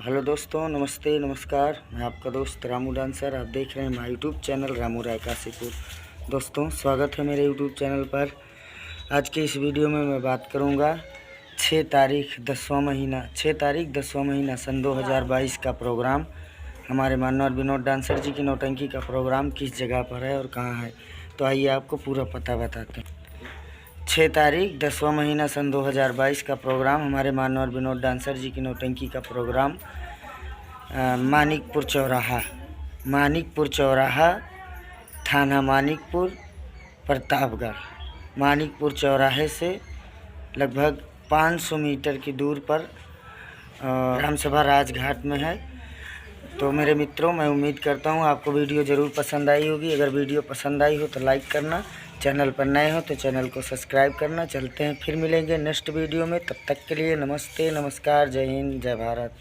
Hello दोस्तों, नमस्ते नमस्कार। मैं आपका दोस्त रामू डांसर। आप देख रहे हैं हमारा यूट्यूब चैनल रामू राय काशीपुर। दोस्तों, स्वागत है मेरे यूट्यूब चैनल पर। आज के इस वीडियो में मैं बात करूंगा 6 तारीख 10वां महीना सन 2022 का प्रोग्राम, हमारे मान्य और विनोद डांसर जी की नौटंकी का प्रोग्राम किस जगह पर है और कहाँ है। तो आइए आपको पूरा पता बताते हैं। 6 तारीख 10वां महीना सन 2022 का प्रोग्राम, हमारे मान्य और विनोद डांसर जी की नौटंकी का प्रोग्राम मानिकपुर चौराहा, थाना मानिकपुर, प्रतापगढ़। मानिकपुर चौराहे से लगभग 500 मीटर की दूर पर ग्राम सभा राजघाट में है। तो मेरे मित्रों, मैं उम्मीद करता हूँ आपको वीडियो ज़रूर पसंद आई होगी। अगर वीडियो पसंद आई हो तो लाइक करना, चैनल पर नए हो तो चैनल को सब्सक्राइब करना। चलते हैं, फिर मिलेंगे नेक्स्ट वीडियो में। तब तक के लिए नमस्ते नमस्कार, जय हिंद, जय भारत।